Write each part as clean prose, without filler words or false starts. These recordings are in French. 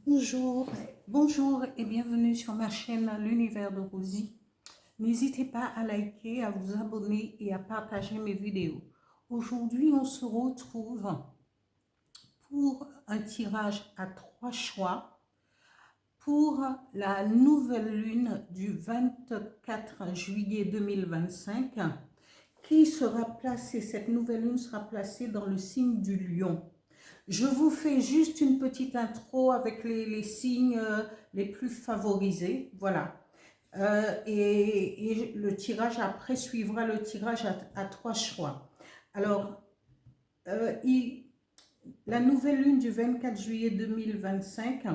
Bonjour et bienvenue sur ma chaîne L'Univers de Rosie. N'hésitez pas à liker, à vous abonner et à partager mes vidéos. Aujourd'hui, on se retrouve pour un tirage à 3 choix pour la nouvelle lune du 24 juillet 2025 qui sera placée, cette nouvelle lune sera placée dans le signe du Lion. Je vous fais juste une petite intro avec les signes les plus favorisés, voilà. Et le tirage après suivra le tirage à 3 choix. Alors, la nouvelle lune du 24 juillet 2025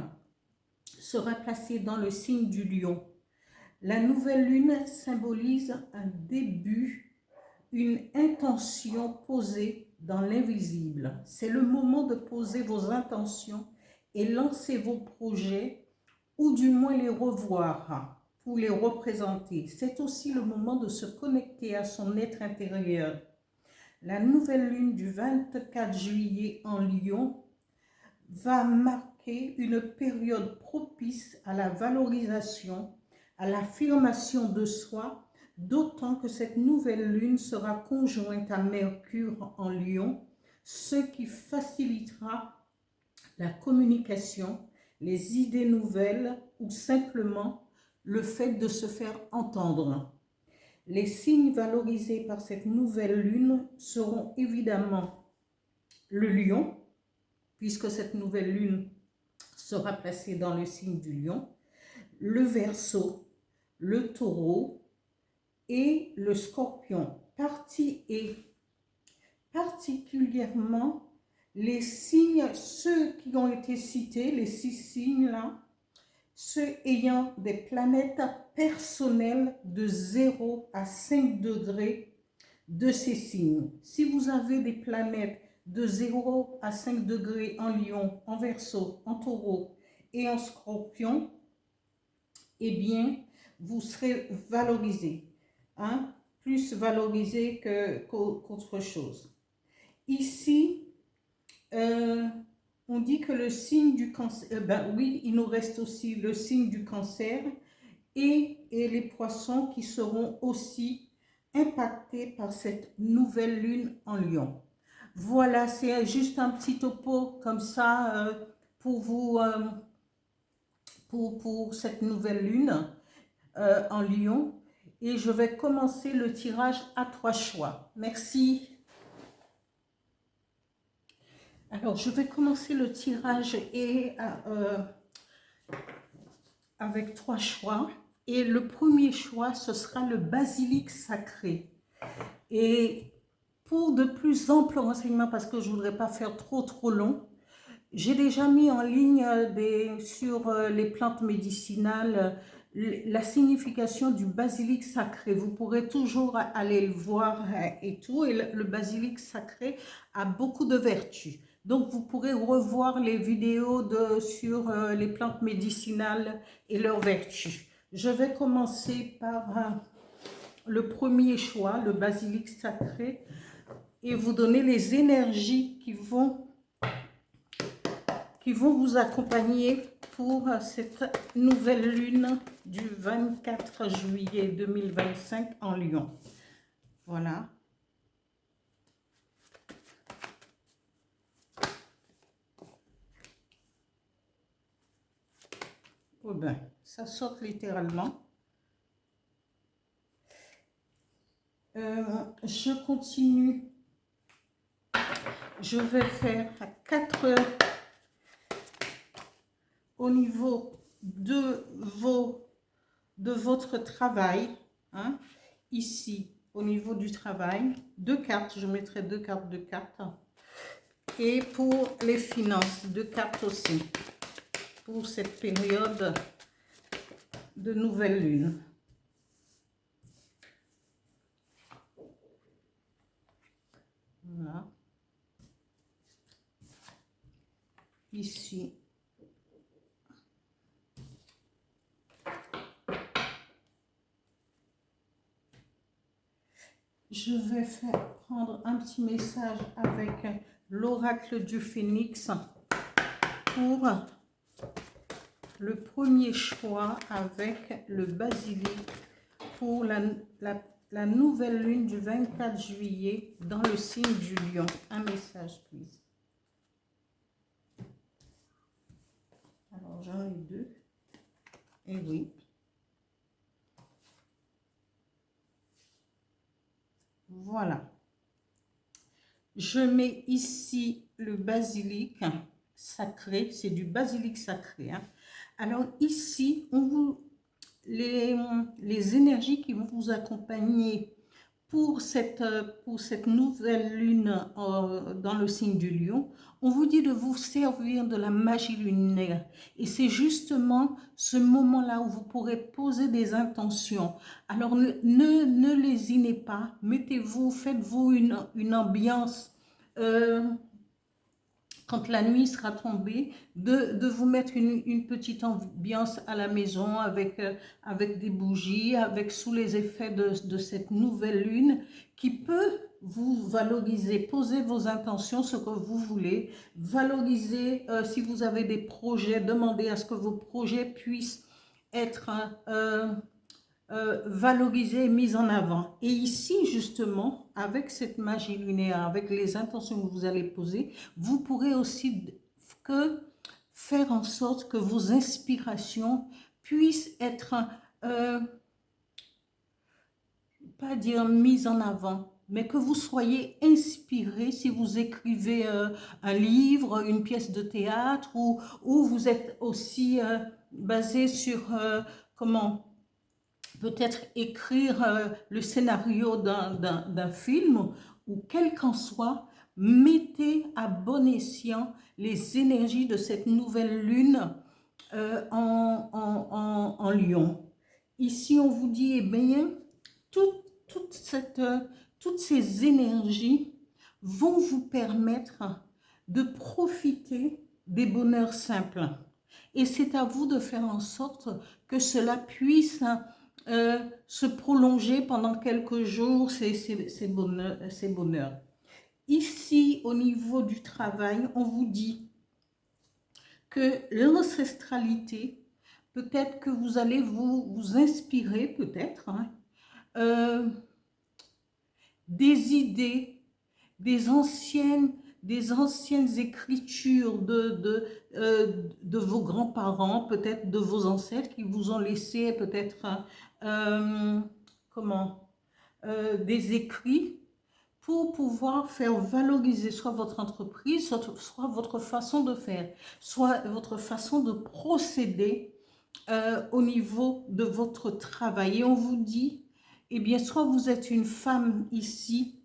sera placée dans le signe du Lion. La nouvelle lune symbolise un début, une intention posée dans l'invisible. C'est le moment de poser vos intentions et lancer vos projets, ou du moins les revoir pour les représenter. C'est aussi le moment de se connecter à son être intérieur. La nouvelle lune du 24 juillet en Lion va marquer une période propice à la valorisation, à l'affirmation de soi, d'autant que cette nouvelle lune sera conjointe à Mercure en Lion, ce qui facilitera la communication, les idées nouvelles ou simplement le fait de se faire entendre. Les signes valorisés par cette nouvelle lune seront évidemment le Lion, puisque cette nouvelle lune sera placée dans le signe du Lion, le Verseau, le Taureau et le Scorpion. Particulièrement les signes, ceux qui ont été cités, les 6 signes-là, ceux ayant des planètes personnelles de 0 à 5 degrés de ces signes. Si vous avez des planètes de 0 à 5 degrés en Lion, en Verseau, en Taureau et en Scorpion, eh bien, vous serez valorisé, hein, plus valorisé qu'autre chose. Ici, on dit que le signe du cancer, oui, il nous reste aussi le signe du cancer et les poissons qui seront aussi impactés par cette nouvelle lune en Lion. Voilà, c'est juste un petit topo comme ça pour vous, pour cette nouvelle lune en Lion. Et je vais commencer le tirage à 3 choix. Merci. Alors, je vais commencer le tirage avec 3 choix. Et le premier choix, ce sera le basilic sacré. Et pour de plus amples renseignements, parce que je ne voudrais pas faire trop long, j'ai déjà mis en ligne sur les plantes médicinales la signification du basilic sacré. Vous pourrez toujours aller le voir et tout. Et le basilic sacré a beaucoup de vertus. Donc, vous pourrez revoir les vidéos sur les plantes médicinales et leurs vertus. Je vais commencer par le premier choix, le basilic sacré, et vous donner les énergies qui vont vous accompagner pour cette nouvelle lune du 24 juillet 2025 en Lion. Voilà. Oh ben, ça saute littéralement. Je continue. Je vais faire 4 au niveau de votre travail, hein, ici au niveau du travail, 2 cartes, je mettrai 2 cartes de cartes, et pour les finances, 2 cartes aussi, pour cette période de nouvelle lune. Voilà. Ici. Je vais prendre un petit message avec l'oracle du phénix pour le premier choix avec le basilic pour la nouvelle lune du 24 juillet dans le signe du lion. Un message, please. Alors, j'en ai deux. Et oui. Voilà. Je mets ici le basilic sacré. C'est du basilic sacré. Hein. Alors, ici, les énergies qui vont vous accompagner pour cette nouvelle lune dans le signe du lion, on vous dit de vous servir de la magie lunaire. Et c'est justement ce moment-là où vous pourrez poser des intentions. Alors ne lésinez pas, mettez-vous, faites-vous une ambiance quand la nuit sera tombée, de vous mettre une petite ambiance à la maison avec des bougies, sous les effets de cette nouvelle lune qui peut vous valoriser. Posez vos intentions, ce que vous voulez. Valorisez, si vous avez des projets, demandez à ce que vos projets puissent être valorisée et mise en avant. Et ici, justement, avec cette magie lunaire, avec les intentions que vous allez poser, vous pourrez aussi faire en sorte que vos inspirations puissent être, pas dire mises en avant, mais que vous soyez inspiré si vous écrivez un livre, une pièce de théâtre, ou vous êtes aussi basé sur, peut-être écrire le scénario d'un film, ou quel qu'en soit, mettez à bon escient les énergies de cette nouvelle lune en Lion. Ici, on vous dit, eh bien, toutes ces énergies vont vous permettre de profiter des bonheurs simples. Et c'est à vous de faire en sorte que cela puisse se prolonger pendant quelques jours, ces bonheurs. Ici, au niveau du travail, on vous dit que l'ancestralité, peut-être que vous allez vous inspirer, peut-être, des idées, des anciennes écritures de vos grands-parents, peut-être de vos ancêtres qui vous ont laissé peut-être des écrits pour pouvoir faire valoriser soit votre entreprise, soit votre façon de faire, soit votre façon de procéder au niveau de votre travail. Et on vous dit, eh bien, soit vous êtes une femme ici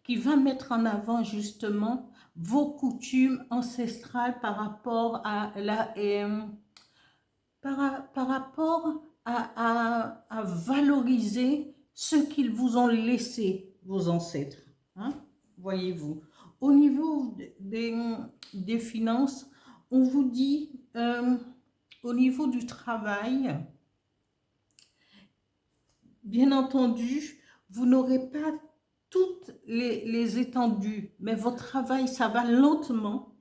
qui va mettre en avant justement vos coutumes ancestrales par rapport à à valoriser ce qu'ils vous ont laissé, vos ancêtres. Hein? Voyez-vous. Au niveau des finances, on vous dit, au niveau du travail, bien entendu, vous n'aurez pas toutes les étendues, mais votre travail, ça va lentement,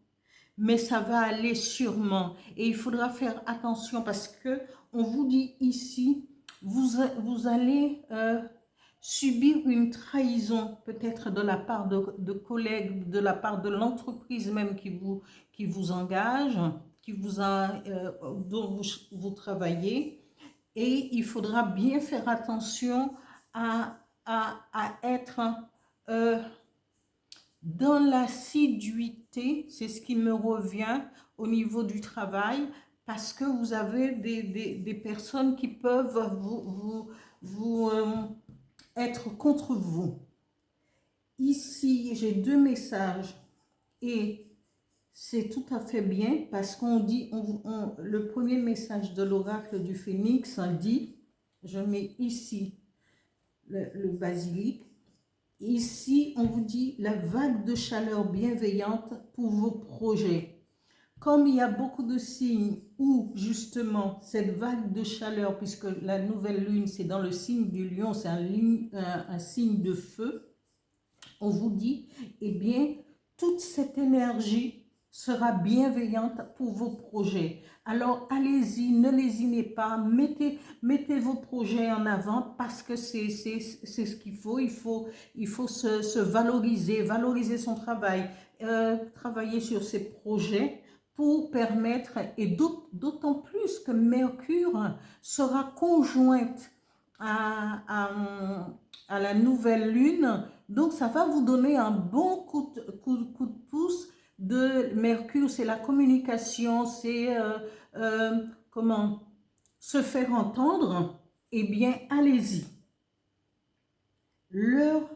mais ça va aller sûrement. Et il faudra faire attention parce que on vous dit ici, vous allez subir une trahison, peut-être de la part de collègues, de la part de l'entreprise même qui vous engage, dont vous travaillez. Et il faudra bien faire attention à être dans l'assiduité, c'est ce qui me revient au niveau du travail, parce que vous avez des personnes qui peuvent être contre vous. Ici, j'ai deux messages et c'est tout à fait bien parce qu'on dit, le premier message de l'oracle du Phénix dit, je mets ici le basilic, ici on vous dit la vague de chaleur bienveillante pour vos projets. Comme il y a beaucoup de signes où justement cette vague de chaleur, puisque la nouvelle lune c'est dans le signe du lion, c'est un signe de feu, on vous dit, eh bien, toute cette énergie sera bienveillante pour vos projets. Alors, allez-y, ne lésinez pas, mettez vos projets en avant parce que c'est ce qu'il faut. Il faut se valoriser, valoriser son travail, travailler sur ses projets pour permettre, et d'autant plus que Mercure sera conjointe à la nouvelle lune. Donc, ça va vous donner un bon coup de pouce de Mercure. C'est la communication, c'est comment se faire entendre. Eh bien, allez-y. L'heure,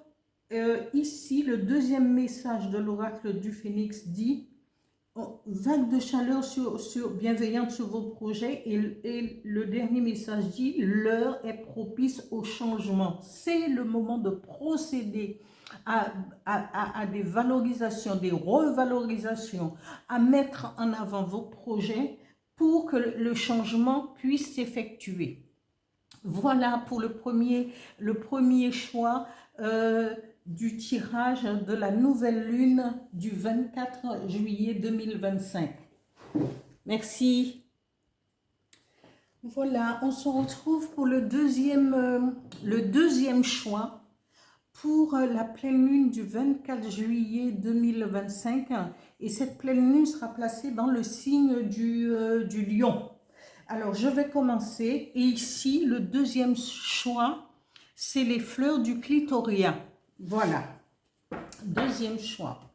ici, le deuxième message de l'oracle du Phénix dit vague de chaleur bienveillante sur vos projets, et le dernier message dit l'heure est propice au changement. C'est le moment de procéder à des valorisations, des revalorisations, à mettre en avant vos projets pour que le changement puisse s'effectuer. Voilà pour le premier choix du tirage de la nouvelle lune du 24 juillet 2025. Merci. Voilà, on se retrouve pour le deuxième choix pour la pleine lune du 24 juillet 2025. Et cette pleine lune sera placée dans le signe du lion. Alors, je vais commencer. Et ici, le deuxième choix, c'est les fleurs du clitoria. Voilà. Deuxième choix.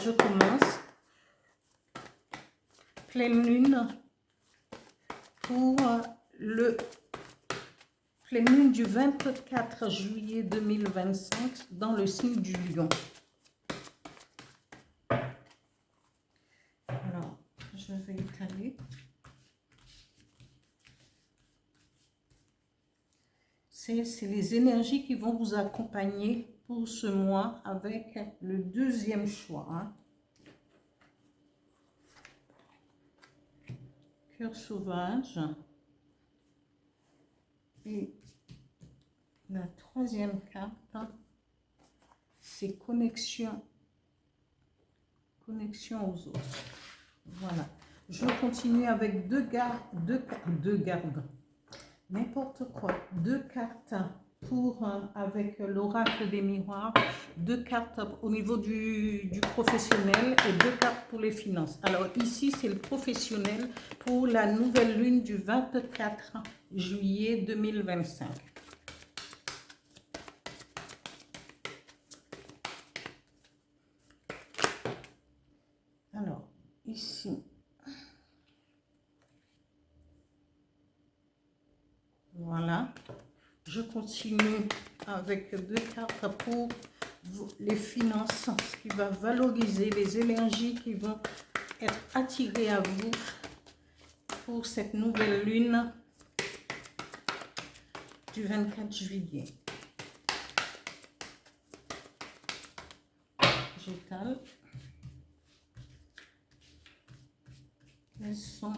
Je commence. Pleine lune pour le pleine lune du 24 juillet 2025 dans le signe du lion. Alors, je vais étaler. C'est les énergies qui vont vous accompagner pour ce mois avec le deuxième choix. Hein. Cœur sauvage. Et la troisième carte, c'est connexion aux autres. Voilà. Je continue avec deux gardes. N'importe quoi. Deux cartes pour avec l'oracle des miroirs, deux cartes au niveau du professionnel et deux cartes pour les finances. Alors ici, c'est le professionnel pour la nouvelle lune du 24 juillet 2025. Alors, ici, voilà. Je continue avec deux cartes pour les finances, ce qui va valoriser les énergies qui vont être attirées à vous pour cette nouvelle lune du 24 juillet. J'étale. Quelles sont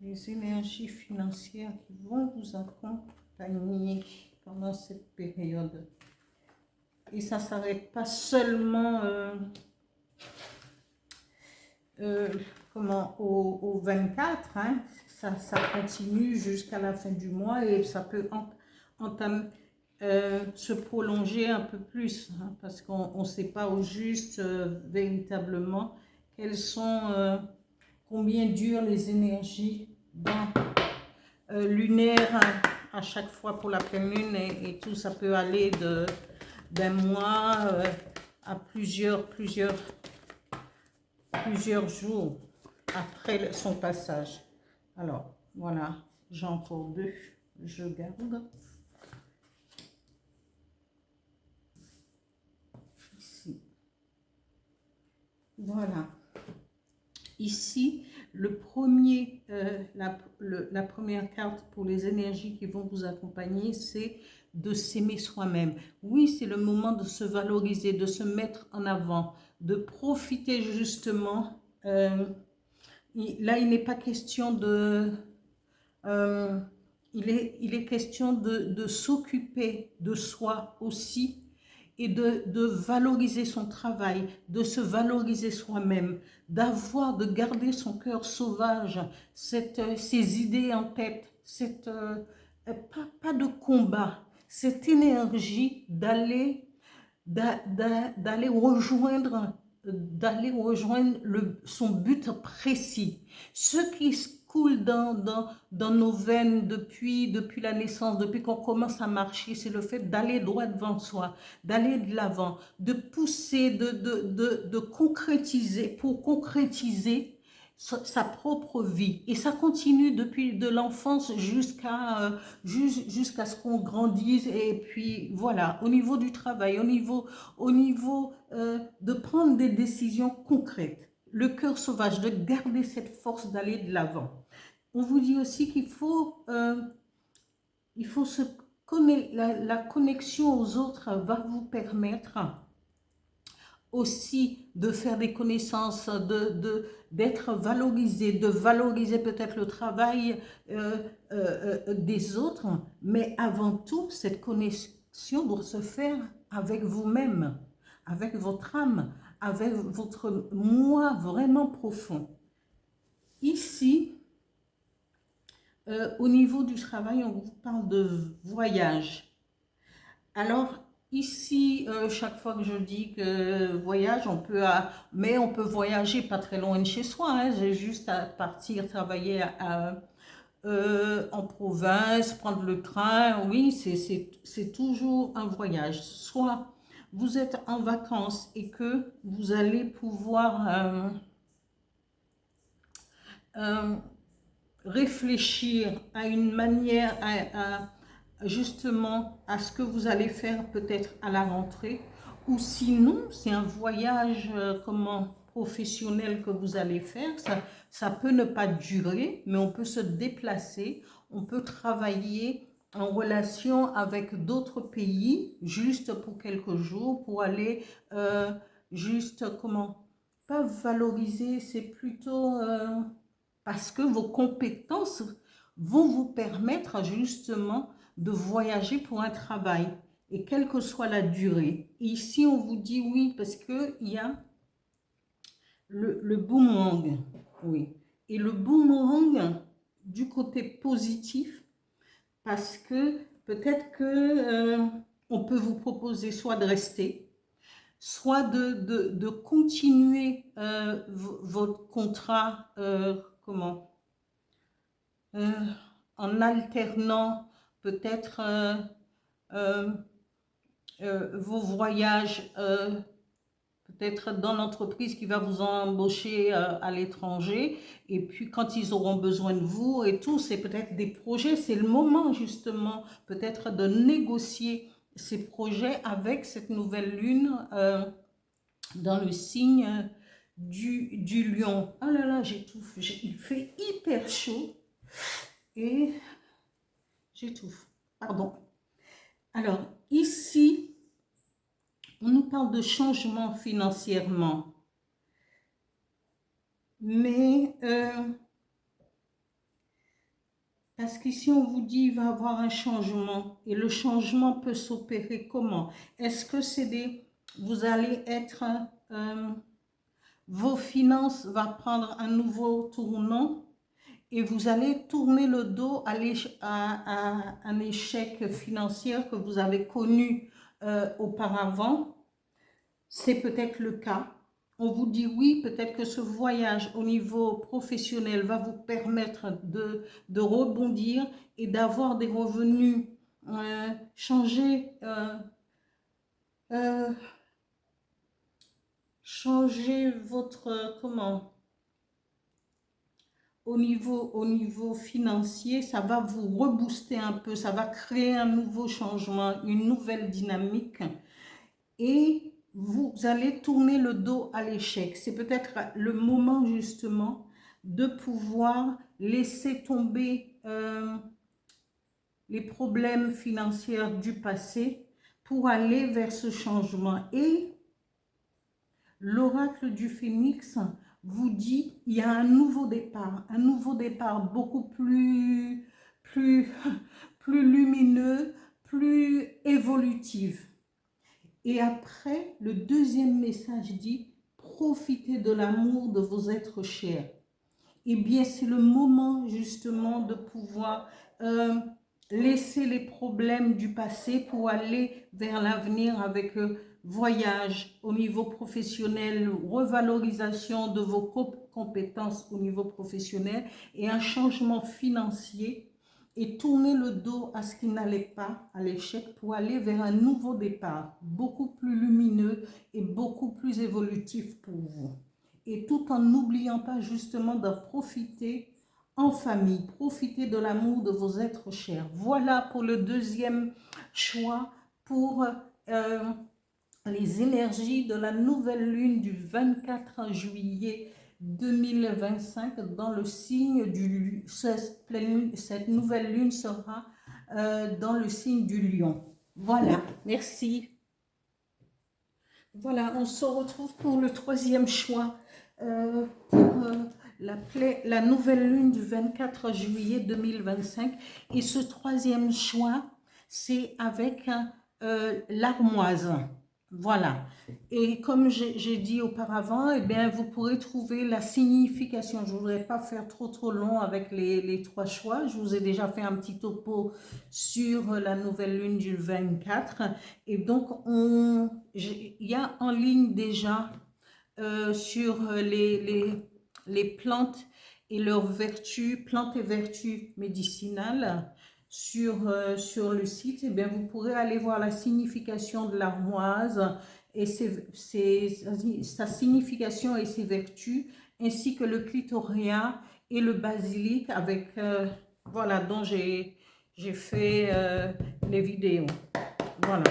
les énergies financières qui vont vous accompagner pendant cette période? Et ça ne s'arrête pas seulement au 24, hein. Ça continue jusqu'à la fin du mois et ça peut se prolonger un peu plus, hein, parce qu'on ne sait pas au juste véritablement quelles sont, combien durent les énergies lunaires à chaque fois pour la pleine lune et tout. Ça peut aller d'un mois à plusieurs jours après son passage. Alors, voilà, j'ai encore deux, je garde. Ici. Voilà. Ici, la première carte pour les énergies qui vont vous accompagner, c'est de s'aimer soi-même. Oui, c'est le moment de se valoriser, de se mettre en avant, de profiter justement. Là, il n'est pas question de... il est question de s'occuper de soi aussi et de valoriser son travail, de se valoriser soi-même, de garder son cœur sauvage, ses idées en tête, pas de combat, cette énergie d'aller rejoindre, son but précis. Ce qui coule dans nos veines depuis la naissance, depuis qu'on commence à marcher, c'est le fait d'aller droit devant soi, d'aller de l'avant, de pousser, de concrétiser, pour concrétiser sa propre vie. Et ça continue depuis de l'enfance jusqu'à ce qu'on grandisse. Et puis voilà, au niveau du travail, au niveau de prendre des décisions concrètes, le cœur sauvage, de garder cette force d'aller de l'avant. On vous dit aussi qu'il faut se connaître, la connexion aux autres va vous permettre aussi de faire des connaissances, d'être valorisé, de valoriser peut-être le travail des autres, mais avant tout, cette connexion doit se faire avec vous-même, avec votre âme, avec votre moi vraiment profond. Ici, au niveau du travail, on vous parle de voyage. Alors, ici, chaque fois que je dis que voyage, mais on peut voyager pas très loin de chez soi. Hein, j'ai juste à partir travailler en province, prendre le train. Oui, c'est toujours un voyage. Soit vous êtes en vacances et que vous allez pouvoir réfléchir à une manière, justement à ce que vous allez faire peut-être à la rentrée, ou sinon c'est un voyage professionnel que vous allez faire. Ça peut ne pas durer, mais on peut se déplacer, on peut travailler en relation avec d'autres pays juste pour quelques jours, pour aller juste pas valoriser, c'est plutôt parce que vos compétences vont vous permettre justement de voyager pour un travail, et quelle que soit la durée. Et ici, on vous dit oui, parce qu'il y a le boomerang. Oui. Et le boomerang, du côté positif, parce que peut-être que on peut vous proposer soit de rester, soit de continuer votre contrat, en alternant peut-être vos voyages, peut-être dans l'entreprise qui va vous embaucher à l'étranger, et puis quand ils auront besoin de vous et tout, c'est peut-être des projets, c'est le moment justement peut-être de négocier ces projets avec cette nouvelle lune dans le signe du lion. Ah là là, j'étouffe, il fait hyper chaud et j'étouffe, pardon. Alors ici, on nous parle de changement financièrement, mais parce qu'ici on vous dit il va y avoir un changement, et le changement peut s'opérer comment? Est-ce que vous allez être, vos finances vont prendre un nouveau tournant, et vous allez tourner le dos à un échec financier que vous avez connu auparavant? C'est peut-être le cas. On vous dit oui, peut-être que ce voyage au niveau professionnel va vous permettre de rebondir et d'avoir des revenus, changer votre, au niveau financier, ça va vous rebooster un peu, ça va créer un nouveau changement, une nouvelle dynamique, et vous allez tourner le dos à l'échec. C'est peut-être le moment justement de pouvoir laisser tomber les problèmes financiers du passé pour aller vers ce changement. Et l'oracle du phénix vous dit il y a un nouveau départ beaucoup plus lumineux, plus évolutif. Et après, le deuxième message dit, profitez de l'amour de vos êtres chers. Eh bien, c'est le moment justement de pouvoir laisser les problèmes du passé pour aller vers l'avenir avec voyage au niveau professionnel, revalorisation de vos compétences au niveau professionnel et un changement financier et tourner le dos à ce qui n'allait pas, à l'échec, pour aller vers un nouveau départ, beaucoup plus lumineux et beaucoup plus évolutif pour vous. Et tout en n'oubliant pas justement d'en profiter en famille, profiter de l'amour de vos êtres chers. Voilà pour le deuxième choix pour les énergies de la nouvelle lune du 24 juillet 2025 dans le signe du... Cette nouvelle lune sera dans le signe du lion. Voilà, merci. Voilà, on se retrouve pour le troisième choix pour la nouvelle lune du 24 juillet 2025. Et ce troisième choix, c'est avec l'armoise. Voilà. Et comme j'ai dit auparavant, eh bien, vous pourrez trouver la signification. Je ne voudrais pas faire trop long avec les trois choix. Je vous ai déjà fait un petit topo sur la nouvelle lune du 24. Et donc, il y a en ligne déjà sur les plantes et leurs vertus, plantes et vertus médicinales sur le site. Eh bien, vous pourrez aller voir la signification de l'armoise et sa signification et ses vertus, ainsi que le clitoria et le basilic avec, voilà, dont j'ai fait les vidéos. Voilà.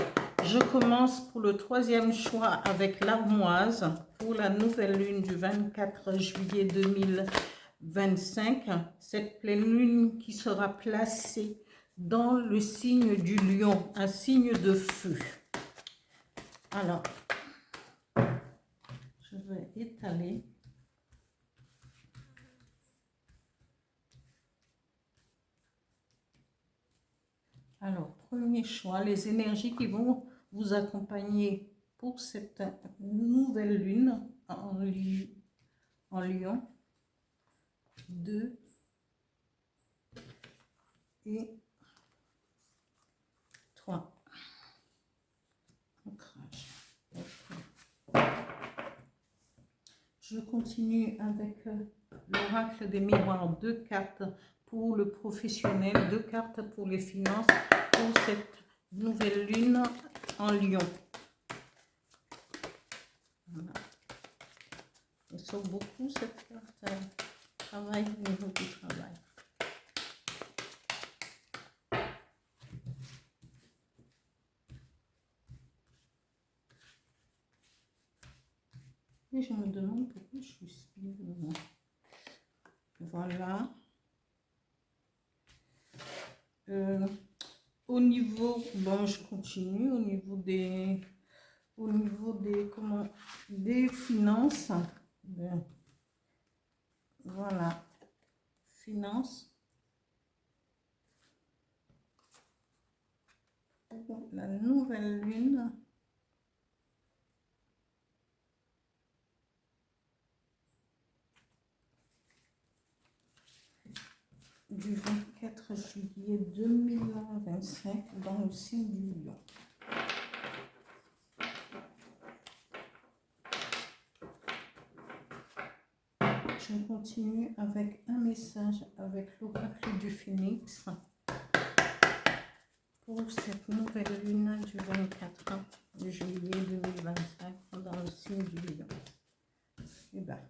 Je commence pour le troisième choix avec l'armoise pour la nouvelle lune du 24 juillet 2025. Cette pleine lune qui sera placée dans le signe du lion, un signe de feu. Alors, je vais étaler. Alors, premier choix, les énergies qui vont vous accompagner pour cette nouvelle lune en lion. 2 et 3. Ancrage. Je continue avec l'oracle des miroirs. 2 cartes pour le professionnel, 2 cartes pour les finances pour cette nouvelle lune en lion. Voilà. Il sort beaucoup cette carte. Travail au niveau du travail. Et je me demande pourquoi je suis speed. Voilà. Au niveau, bon, je continue au niveau des des finances. Voilà, finances. La nouvelle lune. Du 24 juillet 2025 dans le signe du lion. Je continue avec un message avec l'oracle du phénix pour cette nouvelle lune du 24 juillet 2025 dans le signe du lion. Et ben,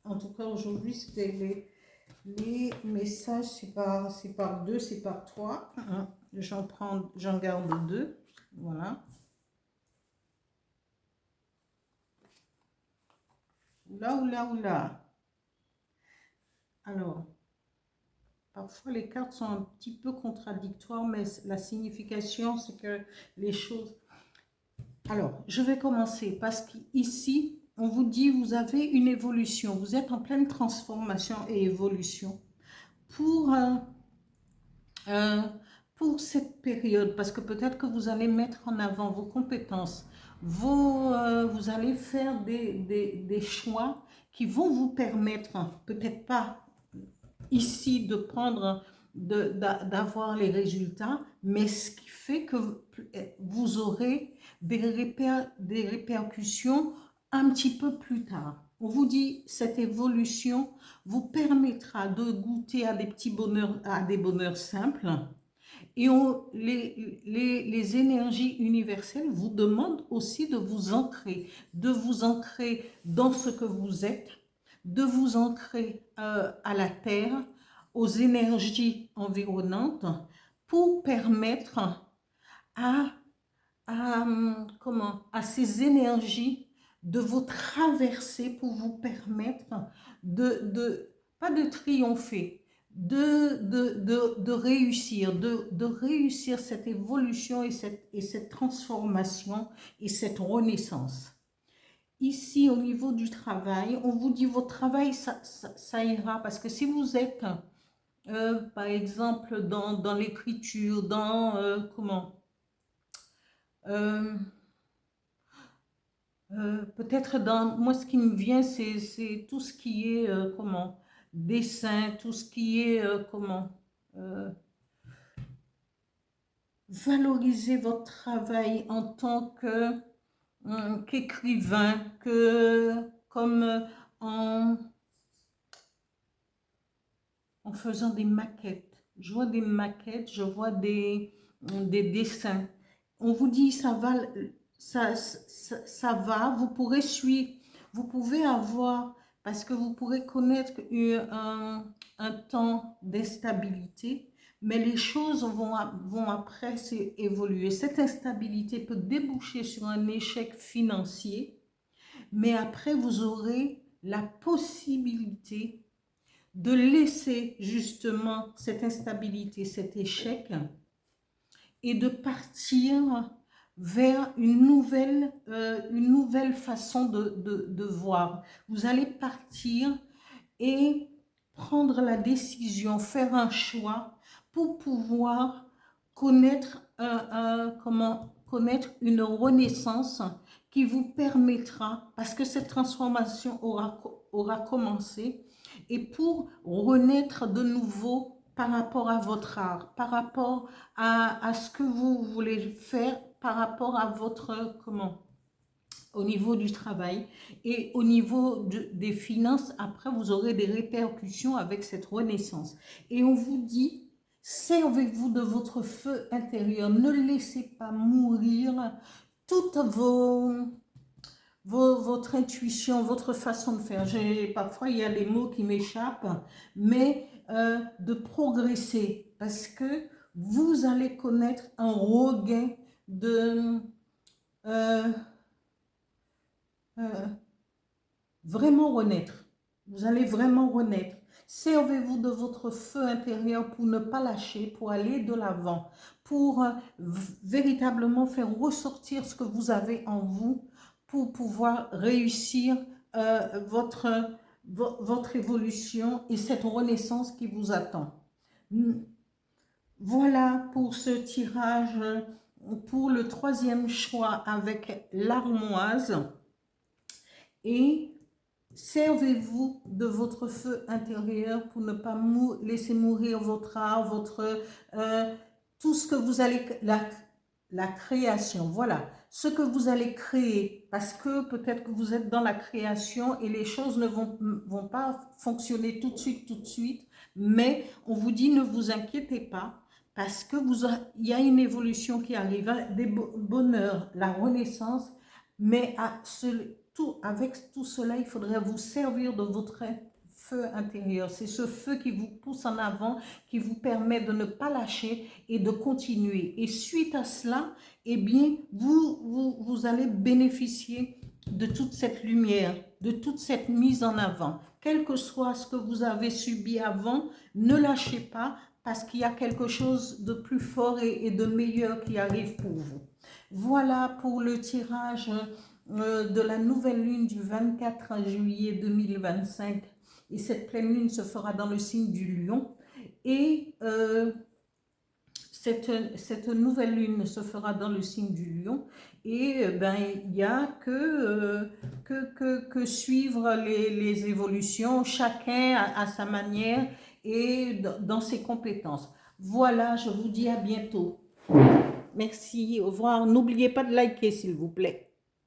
en tout cas, aujourd'hui, c'était les messages, c'est par 2, c'est par 3. J'en garde 2. Voilà. Oula. Alors, parfois les cartes sont un petit peu contradictoires, mais la signification, c'est que les choses... Alors, je vais commencer parce qu'ici, on vous dit, vous avez une évolution. Vous êtes en pleine transformation et évolution pour cette période. Parce que peut-être que vous allez mettre en avant vos compétences, vous allez faire des choix qui vont vous permettre, peut-être pas ici de prendre, d'avoir les résultats, mais ce qui fait que vous aurez des répercussions un petit peu plus tard. On vous dit, cette évolution vous permettra de goûter à des petits bonheurs, à des bonheurs simples. Et les énergies universelles vous demandent aussi de vous ancrer dans ce que vous êtes, de vous ancrer à la terre, aux énergies environnantes, pour permettre à, à ces énergies de vous traverser, pour vous permettre pas de triompher, de réussir cette évolution et cette transformation et cette renaissance. Ici, au niveau du travail, on vous dit votre travail, ça ira, parce que si vous êtes, par exemple, dans l'écriture, dans, euh, peut-être dans, moi ce qui me vient, c'est tout ce qui est, dessin, tout ce qui est, euh, valoriser votre travail en tant que qu'écrivain, comme en, en faisant des maquettes. Je vois des maquettes, je vois des dessins. On vous dit ça va, ça va, vous pourrez suivre, vous pouvez avoir, parce que vous pourrez connaître un temps d'instabilité, mais les choses vont après évoluer. Cette instabilité peut déboucher sur un échec financier, mais après vous aurez la possibilité de laisser justement cette instabilité, cet échec, et de partir vers une nouvelle façon de voir. Vous allez partir et prendre la décision, faire un choix pour pouvoir connaître, connaître une renaissance qui vous permettra, parce que cette transformation aura commencé, et pour renaître de nouveau par rapport à votre art, par rapport à ce que vous voulez faire, par rapport à votre, au niveau du travail et au niveau des finances. Après, vous aurez des répercussions avec cette renaissance. Et on vous dit, servez-vous de votre feu intérieur, ne laissez pas mourir toutes votre intuition, votre façon de faire. Parfois, il y a les mots qui m'échappent, mais de progresser, parce que vous allez connaître un regain de euh, vraiment renaître. Vous allez vraiment renaître. Servez-vous de votre feu intérieur pour ne pas lâcher, pour aller de l'avant, pour véritablement faire ressortir ce que vous avez en vous, pour pouvoir réussir votre évolution et cette renaissance qui vous attend. Voilà pour ce tirage, pour le troisième choix avec l'armoise. Et servez-vous de votre feu intérieur pour ne pas laisser mourir votre art, tout ce que vous allez, la création, voilà, ce que vous allez créer, parce que peut-être que vous êtes dans la création et les choses ne vont pas fonctionner tout de suite, mais on vous dit ne vous inquiétez pas, parce que il y a une évolution qui arrive, des bonheurs, la renaissance, mais avec tout cela, il faudrait vous servir de votre feu intérieur. C'est ce feu qui vous pousse en avant, qui vous permet de ne pas lâcher et de continuer. Et suite à cela, eh bien, vous allez bénéficier de toute cette lumière, de toute cette mise en avant. Quel que soit ce que vous avez subi avant, ne lâchez pas, parce qu'il y a quelque chose de plus fort et de meilleur qui arrive pour vous. Voilà pour le tirage de la nouvelle lune du 24 juillet 2025. Et cette pleine lune se fera dans le signe du lion. Et Cette nouvelle lune se fera dans le signe du lion et ben, il n'y a que suivre les évolutions, chacun à sa manière et dans ses compétences. Voilà, je vous dis à bientôt. Merci, au revoir. N'oubliez pas de liker s'il vous plaît.